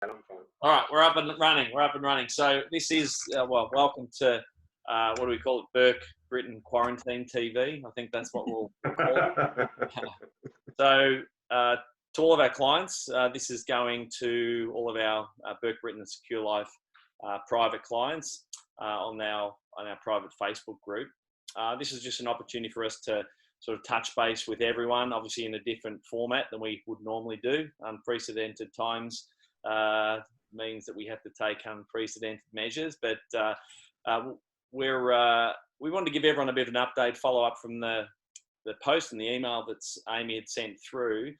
I'm fine. All right, we're up and running. We're up and running. So this is, welcome to, what do we call it? Burke Britton Quarantine TV. I think that's what we'll call it. So to all of our clients, this is going to all of our Burke Britton and Secure Life private clients on our private Facebook group. This is just an opportunity for us to sort of touch base with everyone, obviously in a different format than we would normally do. Unprecedented times means that we have to take unprecedented measures, but we wanted to give everyone a bit of an update, follow up from the post and the email that's Amy had sent through,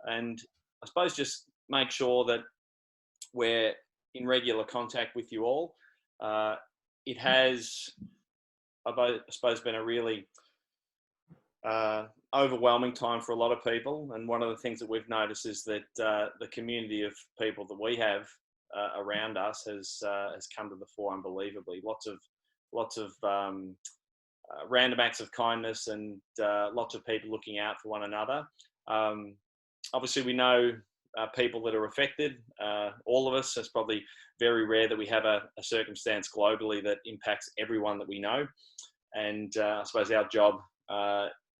and I suppose just make sure that we're in regular contact with you all. It has, I suppose, been a really overwhelming time for a lot of people, and one of the things that we've noticed is that the community of people that we have around us has come to the fore unbelievably. Lots of random acts of kindness and lots of people looking out for one another. Obviously, we know people that are affected. All of us. It's probably very rare that we have a circumstance globally that impacts everyone that we know. And I suppose our job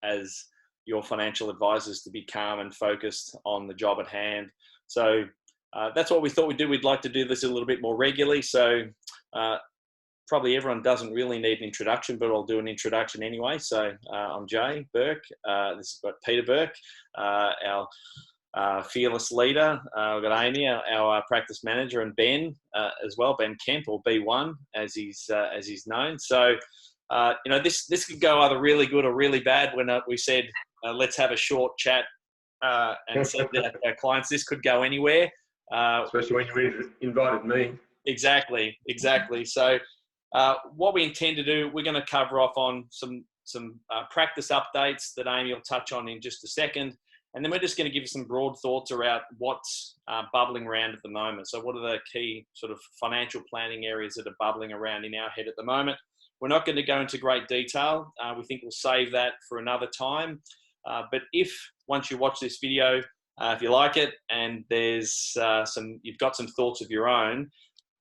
as your financial advisors to be calm and focused on the job at hand. So that's what we thought we'd do. We'd like to do this a little bit more regularly. So probably everyone doesn't really need an introduction, but I'll do an introduction anyway. So I'm Jay Burke. This is Peter Burke, our fearless leader. We've got Amy, our practice manager, and Ben as well, Ben Kemp, or B1 as he's known. So this could go either really good or really bad. When we said let's have a short chat and said that our clients, this could go anywhere. Especially when you invited me. Exactly. So what we intend to do, we're going to cover off on some practice updates that Amy will touch on in just a second. And then we're just going to give you some broad thoughts around what's bubbling around at the moment. So what are the key sort of financial planning areas that are bubbling around in our head at the moment? We're not going to go into great detail. We think we'll save that for another time. But if once you watch this video, if you like it and there's you've got some thoughts of your own,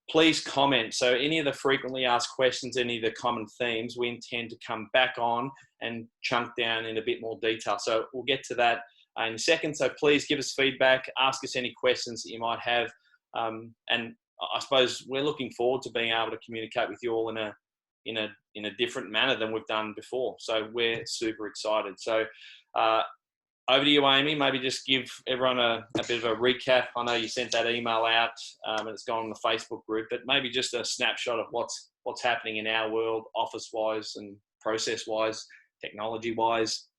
please comment. So any of the frequently asked questions, any of the common themes, we intend to come back on and chunk down in a bit more detail. So we'll get to that in a second. So please give us feedback, ask us any questions that you might have. And I suppose we're looking forward to being able to communicate with you all in a different manner than we've done before. So we're super excited. So over to you, Amy. Maybe just give everyone a bit of a recap. I know you sent that email out and it's gone on the Facebook group, but maybe just a snapshot of what's happening in our world, office-wise and process-wise, technology-wise.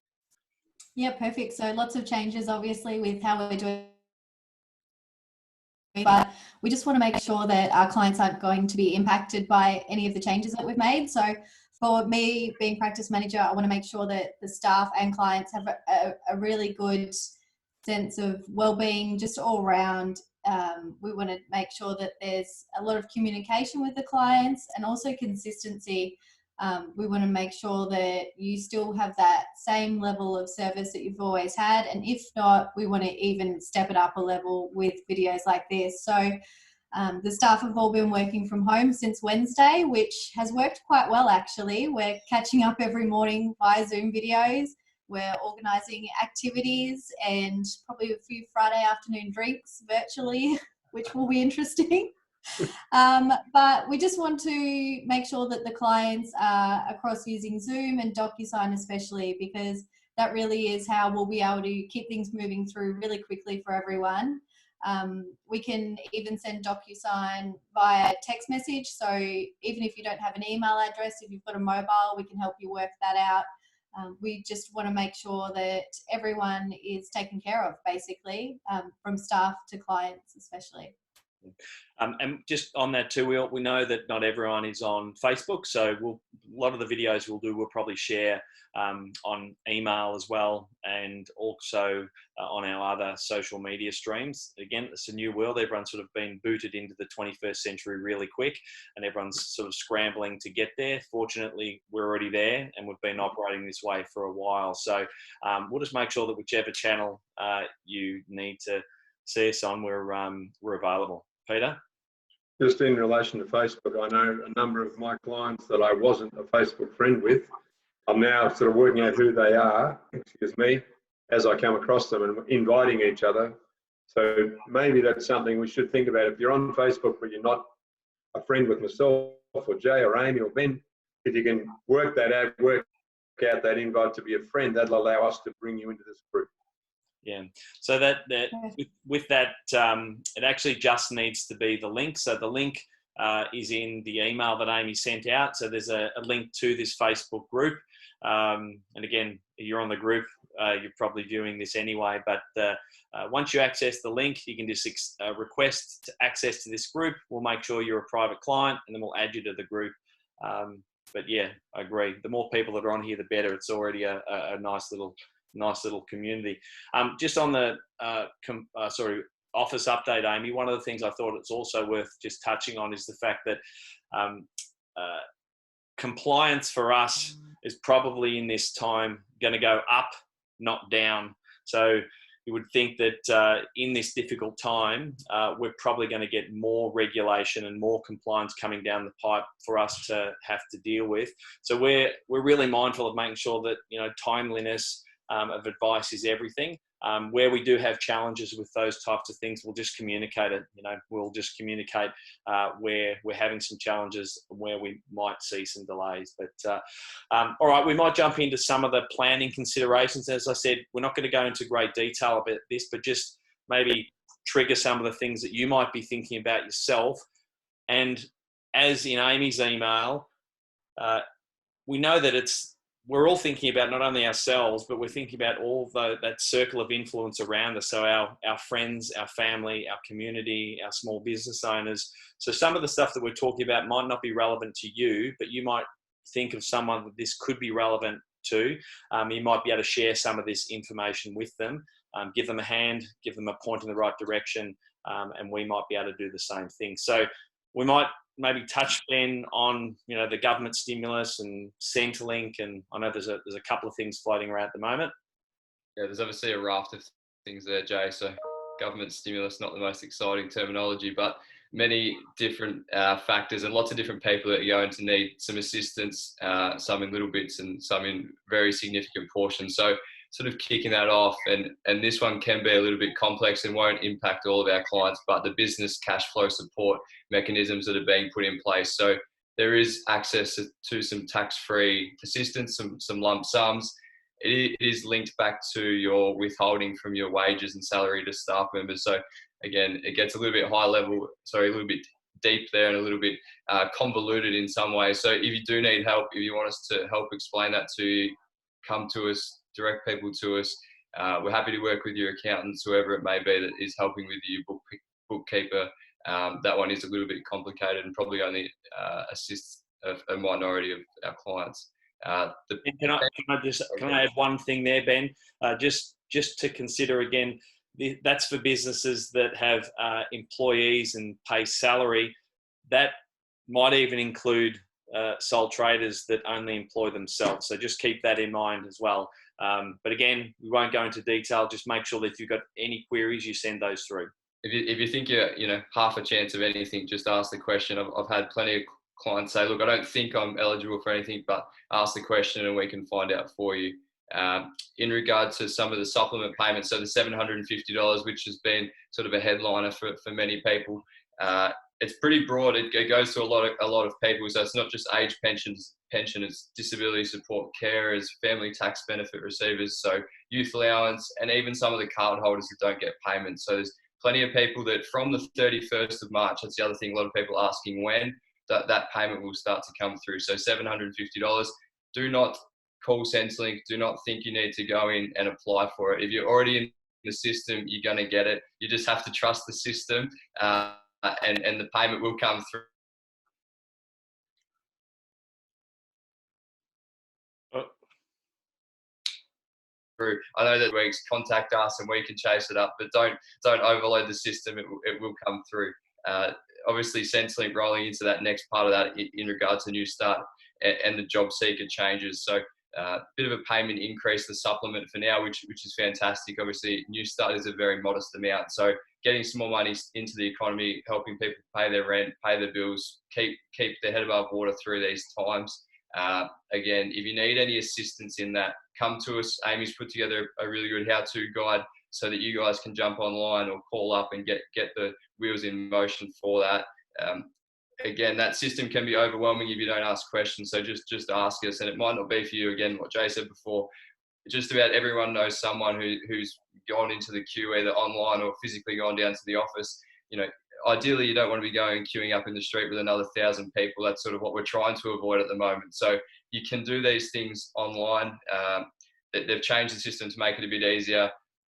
Yeah, perfect. So lots of changes, obviously, with how we're doing. But we just want to make sure that our clients aren't going to be impacted by any of the changes that we've made. So for me, being practice manager, I want to make sure that the staff and clients have a really good sense of well-being just all around. We want to make sure that there's a lot of communication with the clients and also consistency. We want to make sure that you still have that same level of service that you've always had. And if not, we want to even step it up a level with videos like this. So the staff have all been working from home since Wednesday, which has worked quite well, actually. We're catching up every morning via Zoom videos. We're organising activities and probably a few Friday afternoon drinks virtually, which will be interesting. But we just want to make sure that the clients are across using Zoom and DocuSign especially, because that really is how we'll be able to keep things moving through really quickly for everyone. We can even send DocuSign via text message. So even if you don't have an email address, if you've got a mobile, we can help you work that out. We just want to make sure that everyone is taken care of, basically, from staff to clients especially. And just on that too, we know that not everyone is on Facebook, so a lot of the videos we'll probably share on email as well, and also on our other social media streams. Again, it's a new world. Everyone's sort of been booted into the 21st century really quick, and everyone's sort of scrambling to get there. Fortunately, we're already there, and we've been operating this way for a while. So we'll just make sure that whichever channel you need to see us on, we're available. Peter? Just in relation to Facebook, I know a number of my clients that I wasn't a Facebook friend with. I'm now sort of working out who they are, excuse me, as I come across them and inviting each other. So maybe that's something we should think about. If you're on Facebook but you're not a friend with myself or Jay or Amy or Ben, if you can work that out, work out that invite to be a friend, that'll allow us to bring you into this group. Yeah. So that with that, it actually just needs to be the link. So the link is in the email that Amy sent out. So there's a link to this Facebook group. And again, you're on the group, you're probably viewing this anyway, but once you access the link, you can just request access to this group. We'll make sure you're a private client and then we'll add you to the group. But yeah, I agree. The more people that are on here, the better. It's already a nice little community. Just on the office update, Amy, one of the things I thought it's also worth just touching on is the fact that compliance for us is probably in this time going to go up, not down. So you would think that in this difficult time, we're probably going to get more regulation and more compliance coming down the pipe for us to have to deal with. So we're really mindful of making sure that, you know, timeliness of advice is everything. Where we do have challenges with those types of things, we'll just communicate it. You know, we'll just communicate where we're having some challenges, where we might see some delays. But all right, we might jump into some of the planning considerations. As I said, we're not going to go into great detail about this, but just maybe trigger some of the things that you might be thinking about yourself. And as in Amy's email, we know that we're all thinking about not only ourselves, but we're thinking about all that circle of influence around us. So our friends, our family, our community, our small business owners. So some of the stuff that we're talking about might not be relevant to you, but you might think of someone that this could be relevant to. You might be able to share some of this information with them, give them a hand, give them a point in the right direction, and we might be able to do the same thing. So we might maybe touch then on, you know, the government stimulus and Centrelink, and I know there's a couple of things floating around at the moment. Yeah, there's obviously a raft of things there, Jay. So government stimulus, not the most exciting terminology, but many different factors and lots of different people that are going to need some assistance, some in little bits and some in very significant portions. So sort of kicking that off, and this one can be a little bit complex and won't impact all of our clients, but the business cash flow support mechanisms that are being put in place. So there is access to some tax-free assistance, some lump sums. It is linked back to your withholding from your wages and salary to staff members. So again, it gets a little bit a little bit deep there and a little bit convoluted in some ways. So if you do need help, if you want us to help explain that to you, come to us, direct people to us. We're happy to work with your accountants, whoever it may be that is helping with you, bookkeeper. That one is a little bit complicated and probably only assists a minority of our clients. Can I add one thing there, Ben? Just to consider again, that's for businesses that have employees and pay salary. That might even include sole traders that only employ themselves. So just keep that in mind as well. But again, we won't go into detail. Just make sure that if you've got any queries, you send those through. If you think you're half a chance of anything, just ask the question. I've had plenty of clients say, look, I don't think I'm eligible for anything, but ask the question and we can find out for you. In regard to some of the supplement payments, so the $750, which has been sort of a headliner for many people, it's pretty broad. It goes to a lot of people. So it's not just age pension, it's disability support, carers, family tax benefit receivers, so youth allowance, and even some of the card holders that don't get payments. So there's plenty of people that from the 31st of March, that's the other thing, a lot of people asking when that payment will start to come through. So $750. Do not call Centrelink. Do not think you need to go in and apply for it. If you're already in the system, you're going to get it. You just have to trust the system, and the payment will come through. I know that weeks contact us and we can chase it up, but don't overload the system. It will come through. Obviously, Centrelink rolling into that next part of that in regard to New Start and the job seeker changes. So a bit of a payment increase, the supplement for now, which is fantastic. Obviously, New Start is a very modest amount. So getting some more money into the economy, helping people pay their rent, pay their bills, keep their head above water through these times. Again, if you need any assistance in that, come to us. Amy's put together a really good how-to guide so that you guys can jump online or call up and get the wheels in motion for that. Again, that system can be overwhelming if you don't ask questions. So just ask us, and it might not be for you. Again, what Jay said before, just about everyone knows someone who's gone into the queue either online or physically gone down to the office. You know, ideally you don't want to be queuing up in the street with another 1,000 people. That's sort of what we're trying to avoid at the moment. So you can do these things online. They've changed the system to make it a bit easier.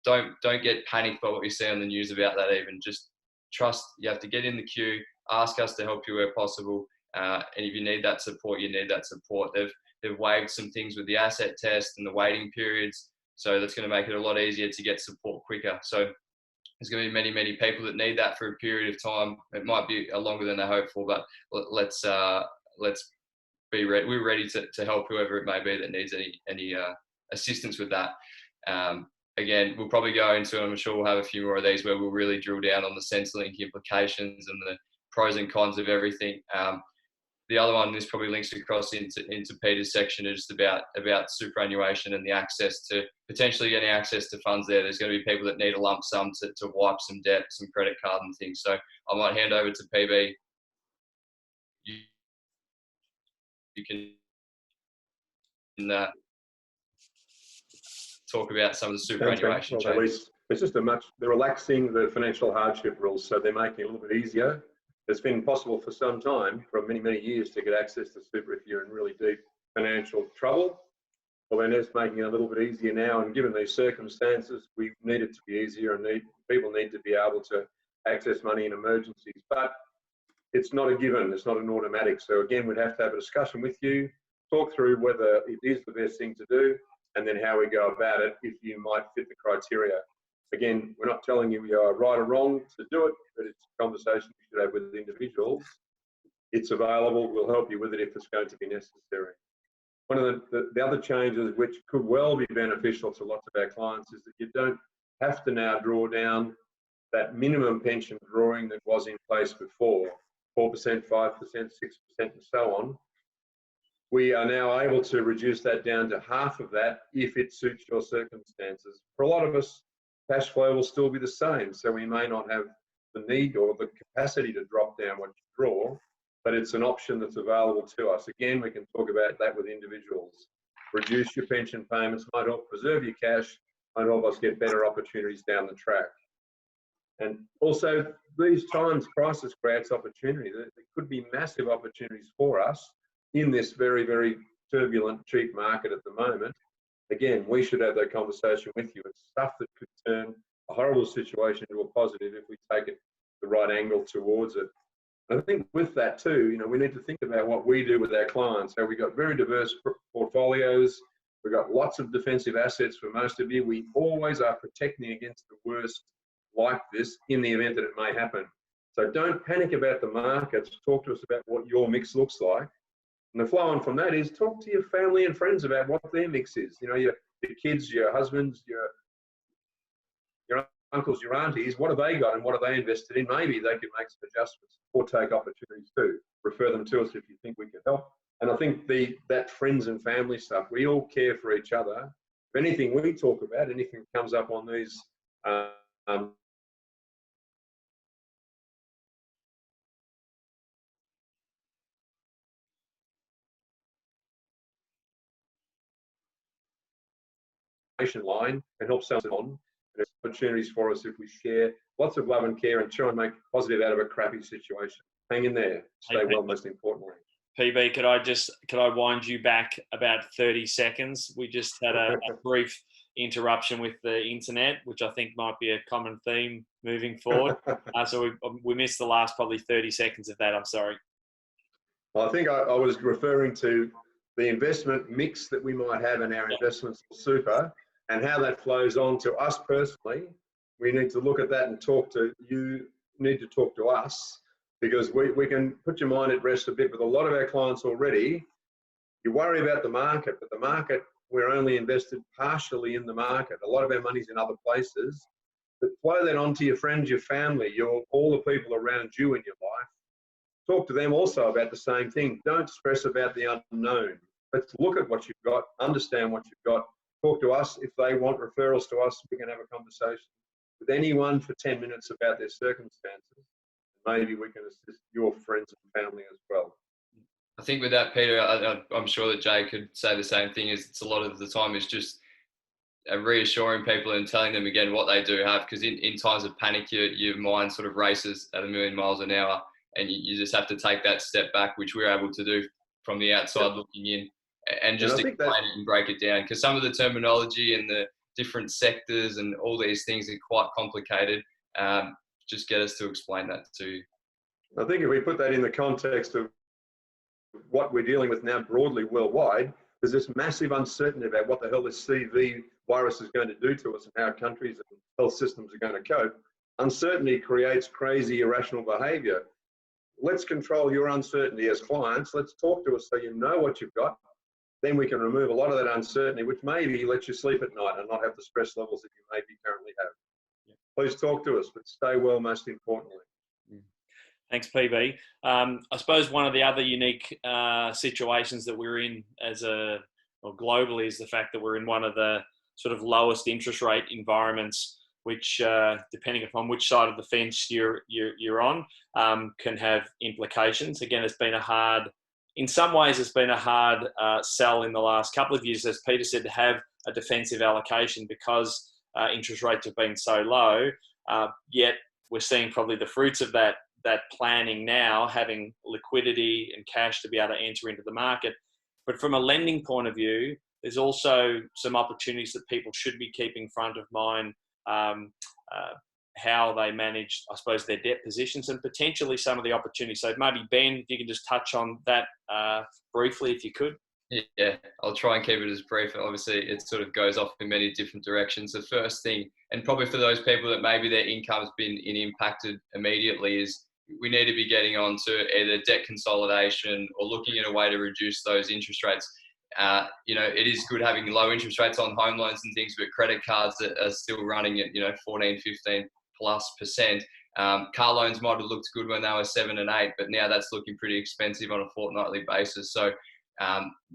Don't get panicked by what you see on the news about that. Even just trust. You have to get in the queue. Ask us to help you where possible. And if you need that support, you need that support. They've waived some things with the asset test and the waiting periods. So that's going to make it a lot easier to get support quicker. So there's going to be many, many people that need that for a period of time. It might be longer than they hope for, but let's be ready. We're ready to help whoever it may be that needs any assistance with that. Again, we'll probably go into, and I'm sure we'll have a few more of these where we'll really drill down on the Centrelink implications and the pros and cons of everything. The other one, this probably links across into Peter's section, is just about superannuation and the access to potentially getting access to funds there. There's going to be people that need a lump sum to wipe some debt, some credit card and things. So I might hand over to PB. You can talk about some of the superannuation changes. It's just they're relaxing the financial hardship rules, so they're making it a little bit easier. It's been possible for some time, for many, many years, to get access to super if you're in really deep financial trouble. Well, then it's making it a little bit easier now, and given these circumstances, we need it to be easier, and people need to be able to access money in emergencies. But it's not a given, it's not an automatic. So again, we'd have to have a discussion with you, talk through whether it is the best thing to do, and then how we go about it if you might fit the criteria. Again, we're not telling you you are right or wrong to do it, but it's a conversation you should have with individuals. It's available, we'll help you with it if it's going to be necessary. One of the other changes which could well be beneficial to lots of our clients is that you don't have to now draw down that minimum pension drawing that was in place before, 4%, 5%, 6%, and so on. We are now able to reduce that down to half of that if it suits your circumstances. For a lot of us, cash flow will still be the same, so we may not have the need or the capacity to drop down what you draw, but it's an option that's available to us. Again, we can talk about that with individuals. Reduce your pension payments might help preserve your cash, might help us get better opportunities down the track. And also, these times, crisis creates opportunity. There could be massive opportunities for us in this very, very turbulent, cheap market at the moment. Again, we should have that conversation with you. It's stuff that could turn a horrible situation into a positive if we take it the right angle towards it. And I think with that too, we need to think about what we do with our clients. So we've got very diverse portfolios. We've got lots of defensive assets for most of you. We always are protecting against the worst like this in the event that it may happen. So don't panic about the markets. Talk to us about what your mix looks like. And the flow on from that is talk to your family and friends about what their mix is. Your kids, your husbands, your uncles, your aunties, what have they got and what are they invested in? Maybe they could make some adjustments or take opportunities too. Refer them to us if you think we can help. And I think that friends and family stuff, we all care for each other. If anything we talk about, anything that comes up on these line and help someone on. There's opportunities for us if we share lots of love and care and try and make positive out of a crappy situation. Hang in there. Stay well, most importantly. PB, could I wind you back about 30 seconds? We just had a brief interruption with the internet, which I think might be a common theme moving forward. So we missed the last probably 30 seconds of that. I'm sorry. Well, I think I was referring to the investment mix that we might have in our investments for super and how that flows on to us personally. We need to look at that and talk to you, need to talk to us, because we can put your mind at rest a bit with a lot of our clients already. You worry about the market, but the market, we're only invested partially in the market. A lot of our money's in other places. but flow that on to your friends, your family, all the people around you in your life. Talk to them also about the same thing. Don't stress about the unknown. Let's look at what you've got, understand what you've got. Talk to us. If they want referrals to us, we can have a conversation with anyone for 10 minutes about their circumstances. Maybe we can assist your friends and family as well. I think with that, Peter, I'm sure that Jay could say the same thing. Is it's a lot of the time it's just reassuring people and telling them again what they do have, because in times of panic, your mind sort of races at 1,000,000 miles an hour, and you just have to take that step back, which we're able to do from the outside looking in, and just explain it and break it down, because some of the terminology and the different sectors and all these things are quite complicated. Just get us to explain that to you. I think if we put that in the context of what we're dealing with now broadly worldwide, there's this massive uncertainty about what the hell this CV virus is going to do to us and how countries and health systems are going to cope. Uncertainty creates crazy, irrational behavior. Let's control your uncertainty as clients. Let's talk to us so you know what you've got. Then we can remove a lot of that uncertainty, which maybe lets you sleep at night and not have the stress levels that you maybe currently have. Yeah. Please talk to us, but stay well, most importantly. Thanks, PB. I suppose one of the other unique situations that we're in globally is the fact that we're in one of the sort of lowest interest rate environments, which, depending upon which side of the fence you're on, can have implications. Again, in some ways, it's been a hard sell in the last couple of years, as Peter said, to have a defensive allocation because interest rates have been so low. Yet we're seeing probably the fruits of that planning now, having liquidity and cash to be able to enter into the market. But from a lending point of view, there's also some opportunities that people should be keeping front of mind, how they manage, I suppose, their debt positions and potentially some of the opportunities. So maybe, Ben, if you can just touch on that briefly, if you could. Yeah, I'll try and keep it as brief. Obviously, it sort of goes off in many different directions. The first thing, and probably for those people that maybe their income's been impacted immediately, is we need to be getting on to either debt consolidation or looking at a way to reduce those interest rates. It is good having low interest rates on home loans and things, but credit cards are still running at 14, 15+%. Car loans might have looked good when they were 7 and 8, but now that's looking pretty expensive on a fortnightly basis. So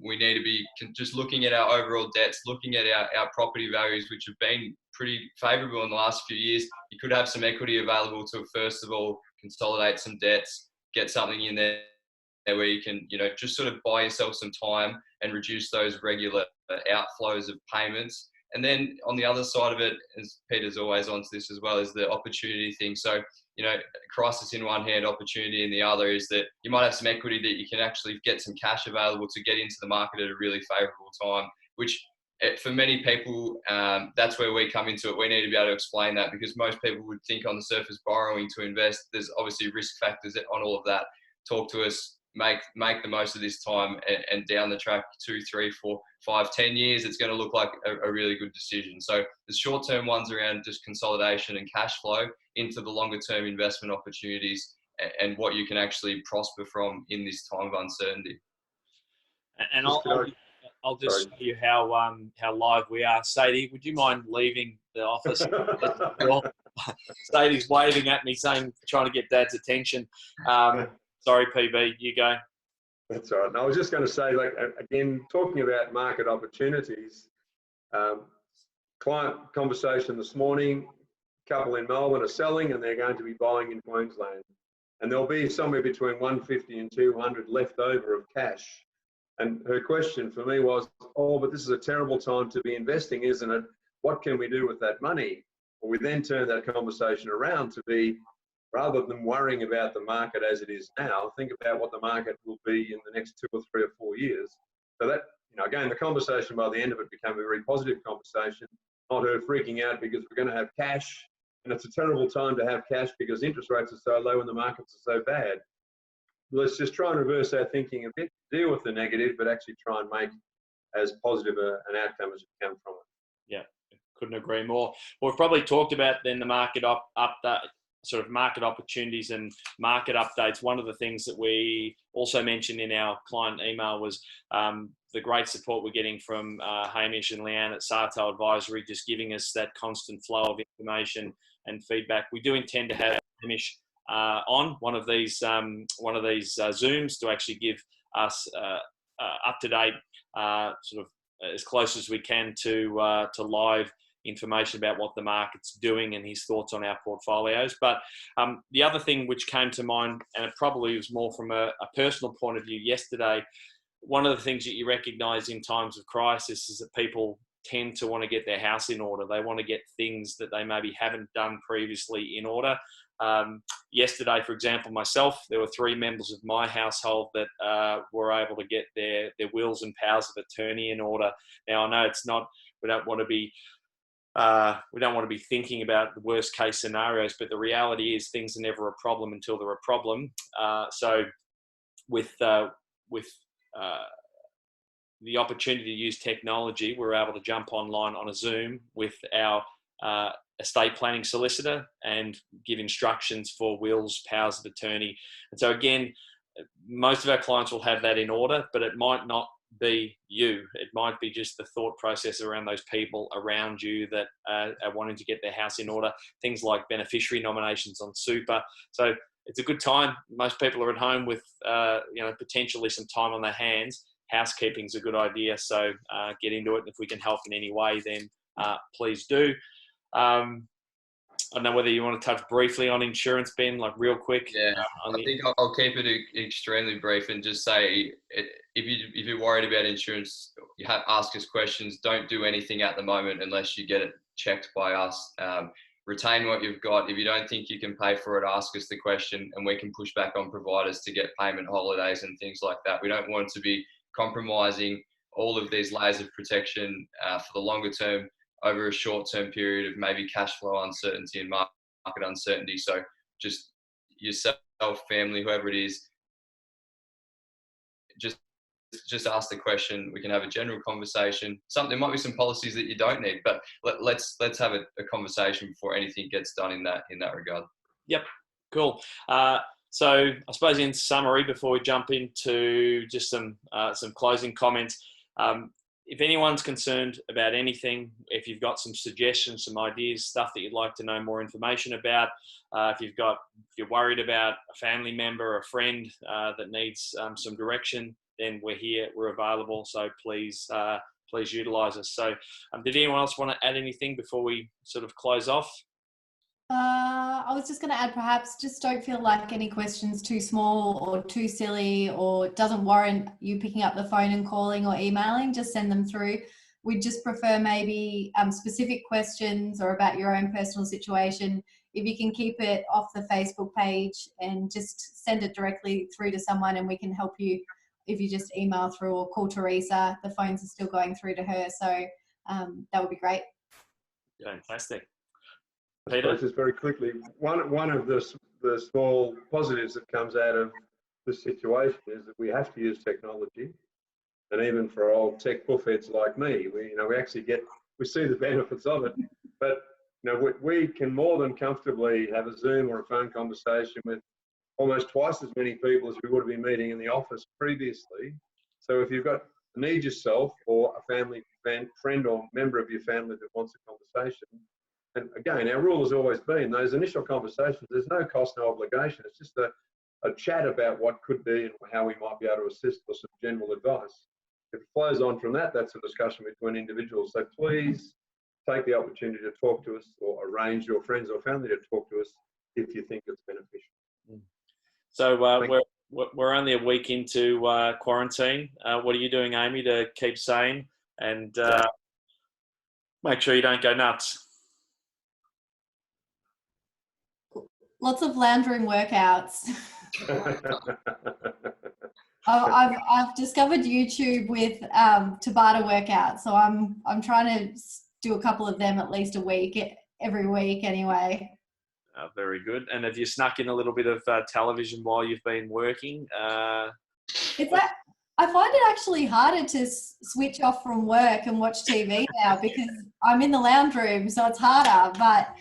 we need to be just looking at our overall debts, looking at our property values, which have been pretty favourable in the last few years. You could have some equity available to, first of all, consolidate some debts, get something in there where you can, just sort of buy yourself some time and reduce those regular outflows of payments. And then on the other side of it, as Peter's always onto this as well, is the opportunity thing. So, crisis in one hand, opportunity in the other, is that you might have some equity that you can actually get some cash available to get into the market at a really favourable time, which for many people, that's where we come into it. We need to be able to explain that, because most people would think on the surface borrowing to invest, there's obviously risk factors on all of that. Talk to us, make the most of this time, and down the track 2, 3, 4, 5, 10 years, it's going to look like a really good decision. So the short-term ones around just consolidation and cash flow into the longer-term investment opportunities and what you can actually prosper from in this time of uncertainty. And I'll just show you how live we are. Sadie, would you mind leaving the office? Sadie's waving at me, trying to get Dad's attention. Sorry, PB, you go. That's all right. And I was just going to say, again, talking about market opportunities, client conversation this morning, couple in Melbourne are selling and they're going to be buying in Queensland. And there'll be somewhere between 150 and 200 left over of cash. And her question for me was, but this is a terrible time to be investing, isn't it? What can we do with that money? Well, we then turned that conversation around to be, rather than worrying about the market as it is now, think about what the market will be in the next 2 or 3 or 4 years. So that, again, the conversation by the end of it became a very positive conversation, not her freaking out because we're going to have cash. And it's a terrible time to have cash because interest rates are so low and the markets are so bad. Let's just try and reverse our thinking a bit, deal with the negative, but actually try and make as positive an outcome as we can from it. Yeah, couldn't agree more. Well, we've probably talked about then the market sort of market opportunities and market updates. One of the things that we also mentioned in our client email was the great support we're getting from Hamish and Leanne at Sarto Advisory, just giving us that constant flow of information feedback. We do intend to have Hamish on one of these Zooms to actually give us up to date, sort of as close as we can to live information about what the market's doing and his thoughts on our portfolios. But the other thing which came to mind, and it probably was more from a personal point of view yesterday, one of the things that you recognise in times of crisis is that people tend to want to get their house in order. They want to get things that they maybe haven't done previously in order. Yesterday, for example, myself, there were 3 members of my household that were able to get their wills and powers of attorney in order. Now, I know it's not, we don't want to be thinking about the worst case scenarios, but the reality is things are never a problem until they're a problem. So with the opportunity to use technology, we're able to jump online on a Zoom with our estate planning solicitor and give instructions for wills, powers of attorney. And so again, most of our clients will have that in order, but it might not be you. It might be just the thought process around those people around you that are wanting to get their house in order. Things like beneficiary nominations on super. So it's a good time. Most people are at home with potentially some time on their hands. Housekeeping is a good idea, so get into it. And if we can help in any way, then please do. I don't know whether you want to touch briefly on insurance, Ben, like real quick. Yeah, I think I'll keep it extremely brief and just say, if you're worried about insurance, ask us questions. Don't do anything at the moment unless you get it checked by us. Retain what you've got. If you don't think you can pay for it, ask us the question, and we can push back on providers to get payment holidays and things like that. We don't want to be compromising all of these layers of protection for the longer term over a short-term period of maybe cash flow uncertainty and market uncertainty. So just yourself, family, whoever it is, just ask the question. We can have a general conversation. There might be some policies that you don't need, but let's have a conversation before anything gets done in that regard. Yep, cool. So I suppose in summary, before we jump into just some closing comments, if anyone's concerned about anything, if you've got some suggestions, some ideas, stuff that you'd like to know more information about, if you're worried about a family member, a friend that needs some direction, then we're here, we're available. So please utilise us. So did anyone else want to add anything before we sort of close off? I was just going to add, perhaps just don't feel like any question's too small or too silly or doesn't warrant you picking up the phone and calling or emailing. Just send them through. We'd just prefer maybe specific questions or about your own personal situation. If you can keep it off the Facebook page and just send it directly through to someone, and we can help you if you just email through or call Teresa. The phones are still going through to her. So that would be great. Fantastic. Peter? Just very quickly, one of the small positives that comes out of this situation is that we have to use technology, and even for old tech buffheads like me, we see the benefits of it. But we can more than comfortably have a Zoom or a phone conversation with almost twice as many people as we would have been meeting in the office previously. So if you've got a need yourself or a family friend or member of your family that wants a conversation. And again, our rule has always been those initial conversations, there's no cost, no obligation. It's just a chat about what could be and how we might be able to assist or some general advice. If it flows on from that, that's a discussion between individuals. So please take the opportunity to talk to us or arrange your friends or family to talk to us if you think it's beneficial. So we're only a week into quarantine. What are you doing, Amy, to keep sane and make sure you don't go nuts? Lots of lounge room workouts. I've discovered YouTube with Tabata workouts, so I'm trying to do a couple of them at least a week, every week anyway. Very good. And have you snuck in a little bit of television while you've been working? I find it actually harder to switch off from work and watch TV now because I'm in the lounge room, so it's harder. But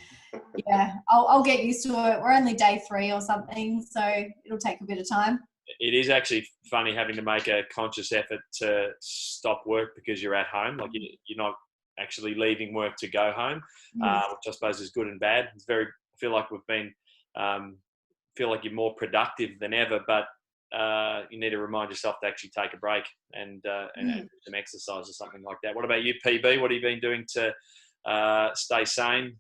yeah, I'll get used to it. We're only day 3 or something, so it'll take a bit of time. It is actually funny having to make a conscious effort to stop work because you're at home. Like you're not actually leaving work to go home, which I suppose is good and bad. It's I feel like we've been, feel like you're more productive than ever, but you need to remind yourself to actually take a break and do some exercise or something like that. What about you, PB? What have you been doing to stay sane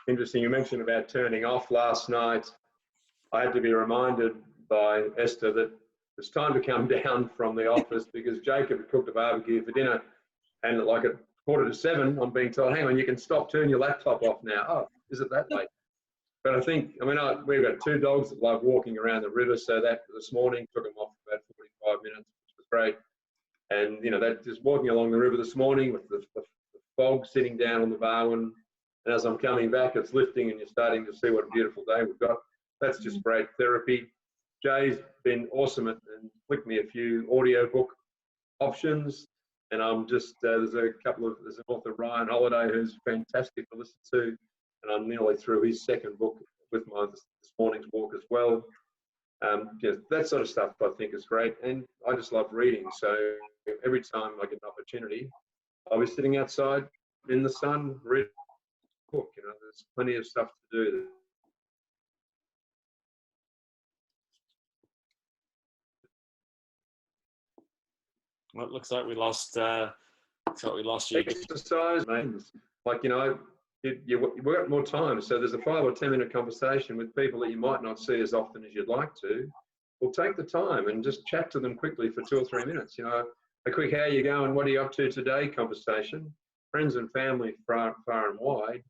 Interesting. You mentioned about turning off last night. I had to be reminded by Esther that it's time to come down from the office because Jacob had cooked a barbecue for dinner, and like at 6:45, I'm being told, hang on, you can turn your laptop off now. Oh, is it that late? But I think, we've got 2 dogs that love walking around the river, so that this morning took them off for about 45 minutes, which was great. And, that just walking along the river this morning with the fog sitting down on the Barwon, and as I'm coming back, it's lifting and you're starting to see what a beautiful day we've got. That's just great therapy. Jay's been awesome and flicked me a few audiobook options. And I'm just, there's an author, Ryan Holiday, who's fantastic to listen to. And I'm nearly through his 2nd book with this morning's walk as well. That sort of stuff I think is great. And I just love reading. So every time I get an opportunity, I'll be sitting outside in the sun, reading a book. There's plenty of stuff to do. Well, it looks like we lost you. Exercise, mate. We've got more time, so there's a 5 or 10 minute conversation with people that you might not see as often as you'd like to. Well, take the time and just chat to them quickly for 2 or 3 minutes. A quick "how you going? What are you up to today?" conversation. Friends and family far and wide,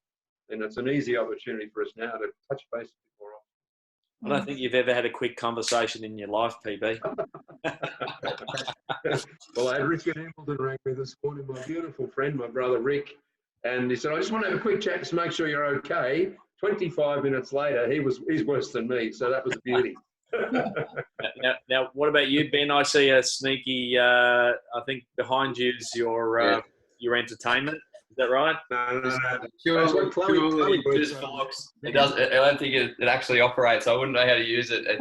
and it's an easy opportunity for us now to touch base more often. I don't think you've ever had a quick conversation in your life, PB. Well, I had Richard Hamilton rang me this morning, my beautiful friend, my brother Rick, and he said, "I just want to have a quick chat to make sure you're okay." 25 minutes later, he's worse than me, so that was a beauty. Now, what about you, Ben? I see a sneaky. I think behind you is your entertainment. Is that right? No. Purely just for looks. I don't think it actually operates. I wouldn't know how to use it. It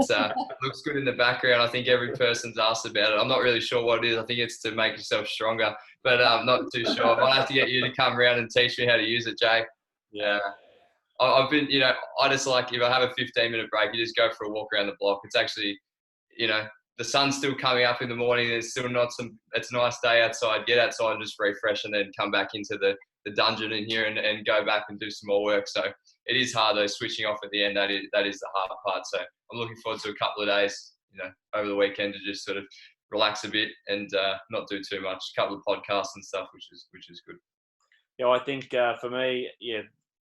looks good in the background. I think every person's asked about it. I'm not really sure what it is. I think it's to make yourself stronger, but I'm not too sure. I might have to get you to come around and teach me how to use it, Jay. Yeah. I've been, I just like, if I have a 15-minute break, you just go for a walk around the block. It's actually, the sun's still coming up in the morning. There's still it's a nice day outside. Get outside and just refresh and then come back into the dungeon in here and go back and do some more work. So it is hard though, switching off at the end. That is the hard part. So I'm looking forward to a couple of days, over the weekend to just sort of relax a bit and not do too much. A couple of podcasts and stuff, which is good. Yeah, I think for me,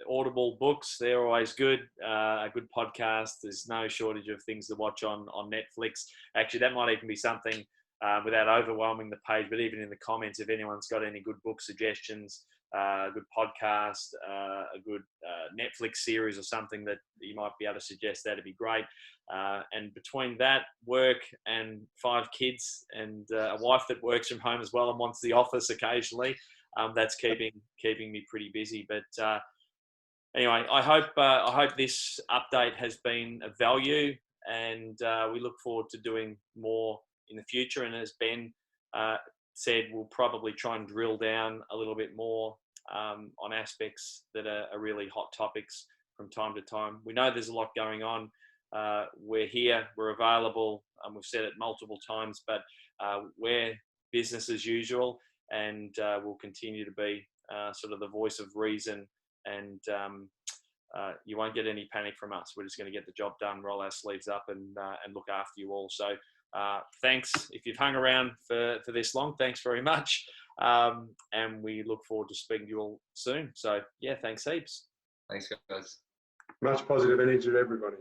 Audible books, they're always good. A good podcast. There's no shortage of things to watch on Netflix. Actually, that might even be something without overwhelming the page, but even in the comments, if anyone's got any good book suggestions, a good podcast, a good Netflix series or something that you might be able to suggest, that'd be great. And between that, work and 5 kids and a wife that works from home as well and wants the office occasionally, that's keeping me pretty busy. But anyway, I hope this update has been of value, and we look forward to doing more in the future. And as Ben said, we'll probably try and drill down a little bit more on aspects that are really hot topics from time to time. We know there's a lot going on. We're here, we're available, we've said it multiple times, but we're business as usual, and we'll continue to be sort of the voice of reason, and you won't get any panic from us. We're just going to get the job done, roll our sleeves up, and look after you all. So thanks. If you've hung around for this long, thanks very much. And we look forward to speaking to you all soon. So yeah, thanks heaps. Thanks, guys. Much positive energy to everybody.